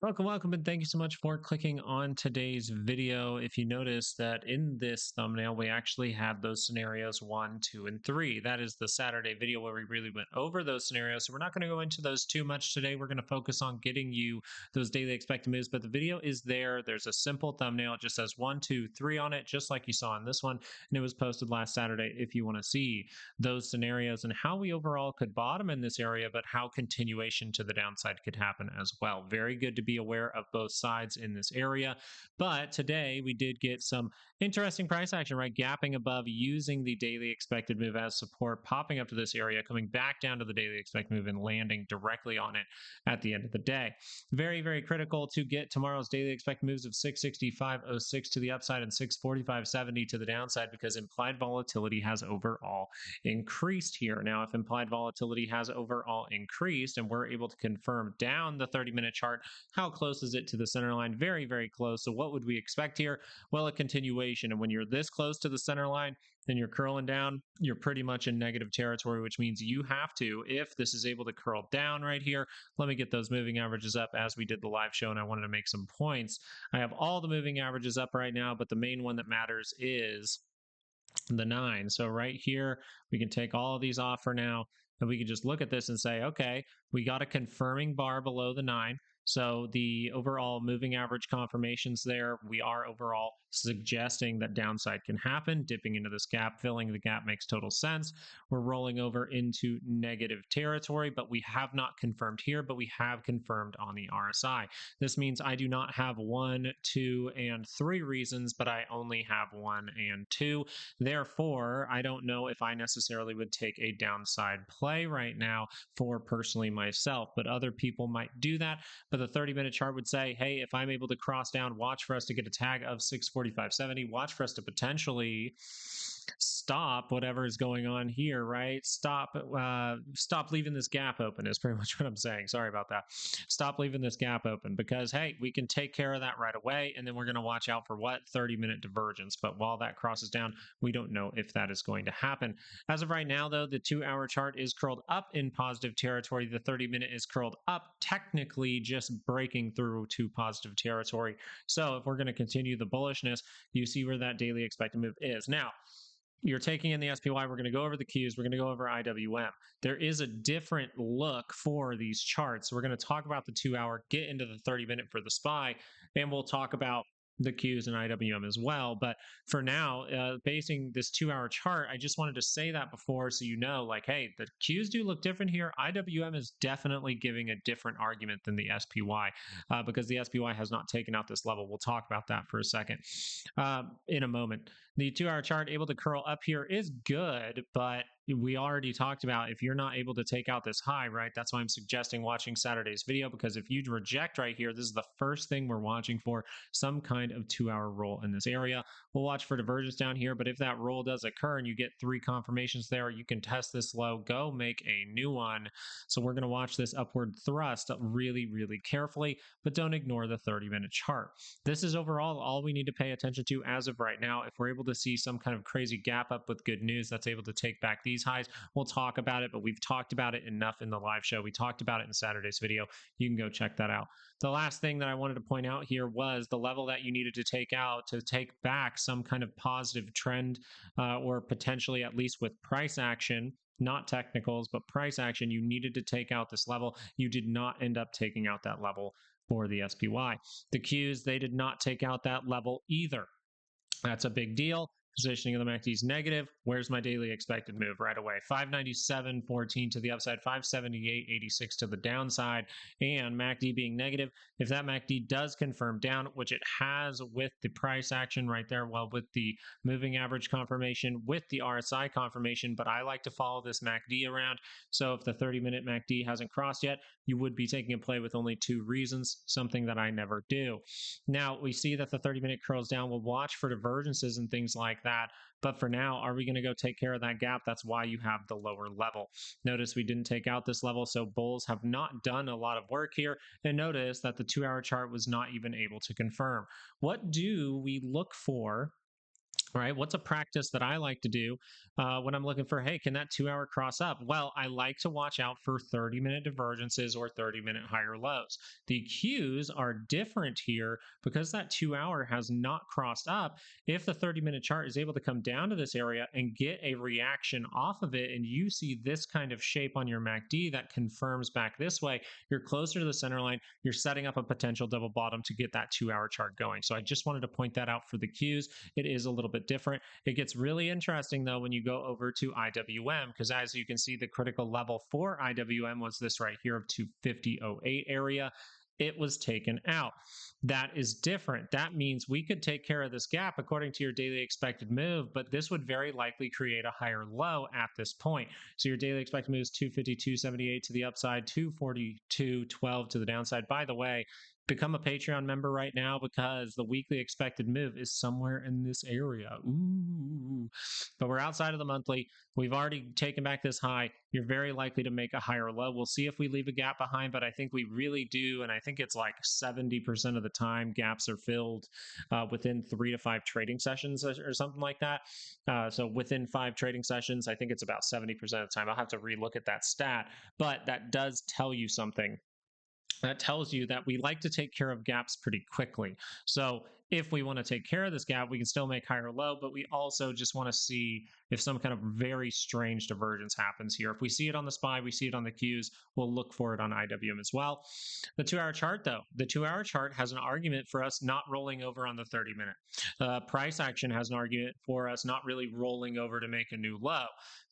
Welcome, and thank you so much for clicking on today's video. If you notice that in this thumbnail, we actually have those scenarios 1, 2, and 3. That is the Saturday video where we really went over those scenarios. So we're not going to go into those too much today. We're going to focus on getting you those daily expected moves, but the video is there. There's a simple thumbnail. It just says 1, 2, 3 on it, just like you saw in this one. And it was posted last Saturday if you want to see those scenarios and how we overall could bottom in this area, but how continuation to the downside could happen as well. Very good to be aware of both sides in this area. But today we did get some interesting price action, right? Gapping above, using the daily expected move as support, popping up to this area, coming back down to the daily expected move and landing directly on it at the end of the day. Very, very critical to get tomorrow's daily expected moves of 665.06 to the upside and 645.70 to the downside, because implied volatility has overall increased here. Now, if implied volatility has overall increased and we're able to confirm down the 30-minute chart, how close is it to the center line? Very, very close. So what would we expect here? Well, a continuation. And when you're this close to the center line and you're curling down, you're pretty much in negative territory, which means you have to, if this is able to curl down right here, let me get those moving averages up as we did the live show, and I wanted to make some points. I have all the moving averages up right now, but the main one that matters is the 9. So right here, we can take all of these off for now, and we can just look at this and say, okay, we got a confirming bar below the 9. So the overall moving average confirmations there, we are overall suggesting that downside can happen. Dipping into this gap, filling the gap makes total sense. We're rolling over into negative territory, but we have not confirmed here, but we have confirmed on the RSI. This means I do not have 1, 2, and 3 reasons, but I only have 1 and 2. Therefore, I don't know if I necessarily would take a downside play right now for personally myself, but other people might do that. But the 30-minute chart would say, hey, if I'm able to cross down, watch for us to get a tag of 645.70, watch for us to potentially stop whatever is going on here, right? Stop leaving this gap open is pretty much what I'm saying. Sorry about that. Stop leaving this gap open, because, hey, we can take care of that right away, and then we're going to watch out for what? 30-minute divergence. But while that crosses down, we don't know if that is going to happen. As of right now, though, the 2-hour chart is curled up in positive territory. The 30-minute is curled up, technically just breaking through to positive territory. So if we're going to continue the bullishness, you see where that daily expected move is. Now, you're taking in the SPY. We're going to go over the Qs. We're going to go over IWM. There is a different look for these charts. We're going to talk about the 2-hour, get into the 30-minute for the SPY, and we'll talk about the Qs and IWM as well. But for now, basing this 2-hour chart, I just wanted to say that before, so you know, like, hey, the Qs do look different here. IWM is definitely giving a different argument than the SPY, because the SPY has not taken out this level. We'll talk about that for a second in a moment. The 2-hour chart able to curl up here is good, but we already talked about, if you're not able to take out this high, right? That's why I'm suggesting watching Saturday's video, because if you reject right here, this is the first thing we're watching for, some kind of 2-hour roll in this area. We'll watch for divergence down here, but if that roll does occur and you get 3 confirmations there, you can test this low, go make a new one. So we're going to watch this upward thrust really, really carefully, but don't ignore the 30-minute chart. This is overall all we need to pay attention to as of right now. If we're able to see some kind of crazy gap up with good news that's able to take back these highs, we'll talk about it, but we've talked about it enough in the live show. We talked about it in Saturday's video. You can go check that out. The last thing that I wanted to point out here was the level that you needed to take out to take back some kind of positive trend, or potentially at least with price action, not technicals, but price action. You needed to take out this level. You did not end up taking out that level for the SPY. The Qs, they did not take out that level either. That's a big deal. Positioning of the MACD is negative. Where's my daily expected move right away? 597.14 to the upside, 578.86 to the downside, and MACD being negative. If that MACD does confirm down, which it has with the price action right there, well, with the moving average confirmation, with the RSI confirmation, but I like to follow this MACD around. So if the 30-minute MACD hasn't crossed yet, you would be taking a play with only 2 reasons, something that I never do. Now, we see that the 30-minute curls down. We'll watch for divergences and things like that. But for now, are we going to go take care of that gap? That's why you have the lower level. Notice we didn't take out this level, so bulls have not done a lot of work here. And notice that the 2-hour chart was not even able to confirm. What do we look for right? What's a practice that I like to do when I'm looking for, hey, can that 2 hour cross up? Well, I like to watch out for 30-minute divergences or 30-minute higher lows. The cues are different here because that 2 hour has not crossed up. If the 30-minute chart is able to come down to this area and get a reaction off of it, and you see this kind of shape on your MACD that confirms back this way, you're closer to the center line. You're setting up a potential double bottom to get that 2 hour chart going. So I just wanted to point that out for the cues. It is a little bit different. It gets really interesting though when you go over to IWM, because as you can see, the critical level for IWM was this right here of 250.08 area. It was taken out. That is different. That means we could take care of this gap according to your daily expected move, but this would very likely create a higher low at this point. So your daily expected move is 252.78 to the upside, 242.12 to the downside. By the way, become a Patreon member right now because the weekly expected move is somewhere in this area. Ooh. But we're outside of the monthly. We've already taken back this high. You're very likely to make a higher low. We'll see if we leave a gap behind, but I think we really do. And I think it's like 70% of the time gaps are filled within 3 to 5 trading sessions or something like that. So within 5 trading sessions, I think it's about 70% of the time. I'll have to relook at that stat, but that does tell you something. That tells you that we like to take care of gaps pretty quickly. So if we want to take care of this gap, we can still make higher low, but we also just want to see if some kind of very strange divergence happens here. If we see it on the SPY, we see it on the Qs, we'll look for it on IWM as well. The 2-hour chart though, the 2-hour chart has an argument for us not rolling over on the 30-minute. Price action has an argument for us not really rolling over to make a new low.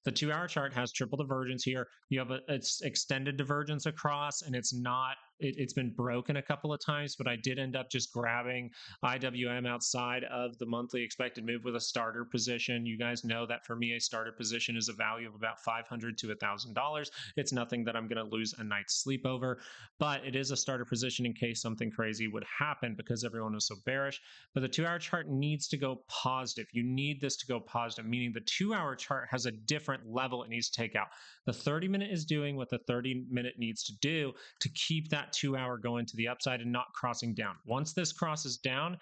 The 2-hour chart has triple divergence here. You have it's extended divergence across, and it's not, it's been broken a couple of times, but I did end up just grabbing IWM outside of the monthly expected move with a starter position. You guys know that for me, a starter position is a value of about $500 to $1,000. It's nothing that I'm going to lose a night's sleep over, but it is a starter position in case something crazy would happen because everyone was so bearish. But the 2-hour chart needs to go positive. You need this to go positive, meaning the 2-hour chart has a different level it needs to take out. The 30-minute is doing what the 30-minute needs to do to keep that 2-hour going to the upside and not crossing down. Once this crosses down,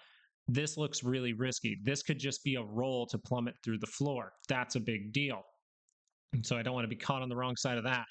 this looks really risky. This could just be a roll to plummet through the floor. That's a big deal. And so I don't want to be caught on the wrong side of that.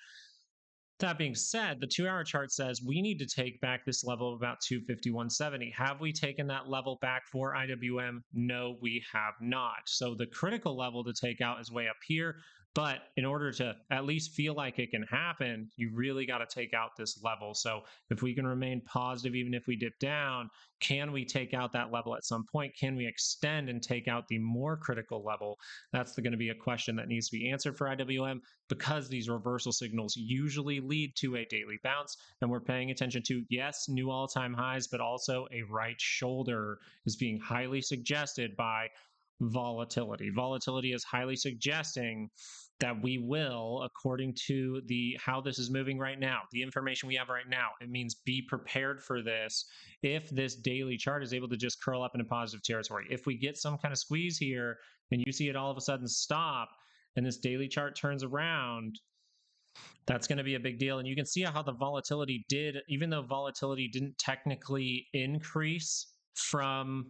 That being said, the 2-hour chart says we need to take back this level of about 251.70. Have we taken that level back for IWM? No, we have not. So the critical level to take out is way up here. But in order to at least feel like it can happen, you really got to take out this level. So if we can remain positive, even if we dip down, can we take out that level at some point? Can we extend and take out the more critical level? That's going to be a question that needs to be answered for IWM, because these reversal signals usually lead to a daily bounce. And we're paying attention to, yes, new all-time highs, but also a right shoulder is being highly suggested by volatility. Volatility is highly suggesting that we will, according to how this is moving right now, the information we have right now, it means be prepared for this. If this daily chart is able to just curl up into positive territory, if we get some kind of squeeze here and you see it all of a sudden stop and this daily chart turns around, that's going to be a big deal. And you can see how the volatility did, even though volatility didn't technically increase from,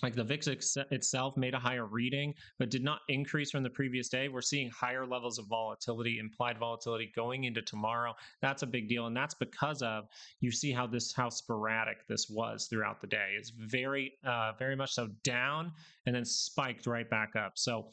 like, the VIX itself made a higher reading, but did not increase from the previous day. We're seeing higher levels of volatility, implied volatility going into tomorrow. That's a big deal. And that's because of, you see how sporadic this was throughout the day. It's very much so down and then spiked right back up. So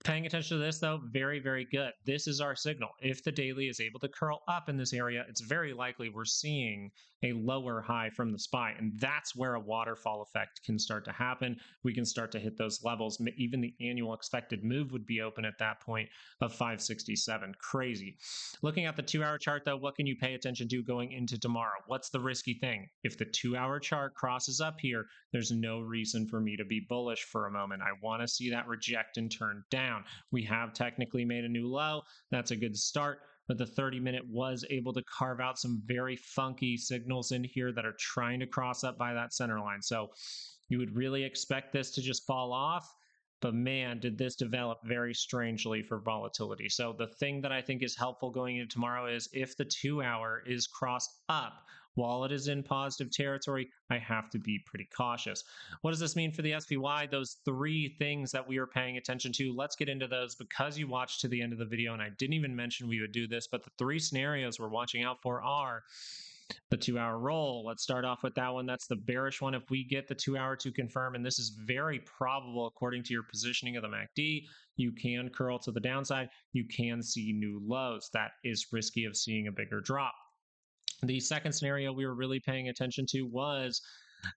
paying attention to this though, very, very good. This is our signal. If the daily is able to curl up in this area, it's very likely we're seeing a lower high from the SPY. And that's where a waterfall effect can start to happen. We can start to hit those levels. Even the annual expected move would be open at that point of 567. Crazy. Looking at the 2-hour chart though, what can you pay attention to going into tomorrow? What's the risky thing? If the 2-hour chart crosses up here, there's no reason for me to be bullish for a moment. I want to see that reject and turn down. We have technically made a new low. That's a good start. But the 30-minute was able to carve out some very funky signals in here that are trying to cross up by that center line. So you would really expect this to just fall off. But man, did this develop very strangely for volatility. So the thing that I think is helpful going into tomorrow is if the 2-hour is crossed up, while it is in positive territory, I have to be pretty cautious. What does this mean for the SPY? Those three things that we are paying attention to, let's get into those because you watched to the end of the video, and I didn't even mention we would do this, but the three scenarios we're watching out for are the 2-hour roll. Let's start off with that one. That's the bearish one. If we get the 2-hour to confirm, and this is very probable according to your positioning of the MACD, you can curl to the downside. You can see new lows. That is risky of seeing a bigger drop. The second scenario we were really paying attention to was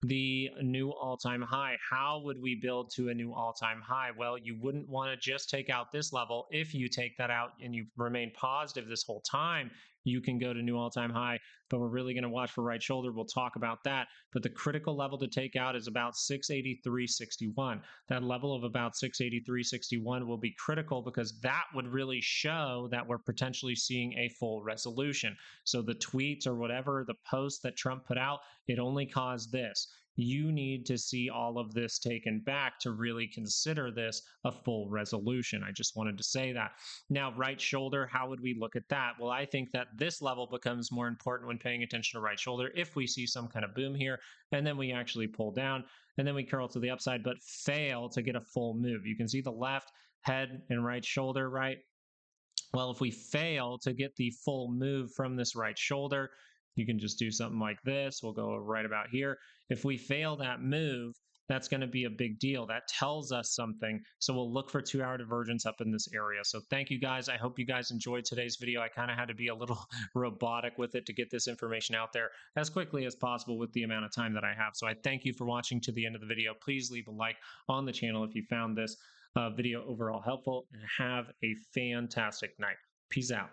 the new all-time high. How would we build to a new all-time high? Well, you wouldn't want to just take out this level. If you take that out and you remain positive this whole time, you can go to new all-time high, but we're really going to watch for right shoulder. We'll talk about that, but the critical level to take out is about 683.61. That level of about 683.61 will be critical because that would really show that we're potentially seeing a full resolution. So the tweets or whatever, the post that Trump put out, it only caused this. You need to see all of this taken back to really consider this a full resolution. I just wanted to say that. Now, right shoulder, how would we look at that? Well, I think that this level becomes more important when paying attention to right shoulder if we see some kind of boom here, and then we actually pull down, and then we curl to the upside, but fail to get a full move. You can see the left head and right shoulder, right? Well, if we fail to get the full move from this right shoulder, you can just do something like this. We'll go right about here. If we fail that move, that's going to be a big deal. That tells us something. So we'll look for 2-hour divergence up in this area. So thank you guys. I hope you guys enjoyed today's video. I kind of had to be a little robotic with it to get this information out there as quickly as possible with the amount of time that I have. So I thank you for watching to the end of the video. Please leave a like on the channel if you found this video overall helpful, and have a fantastic night. Peace out.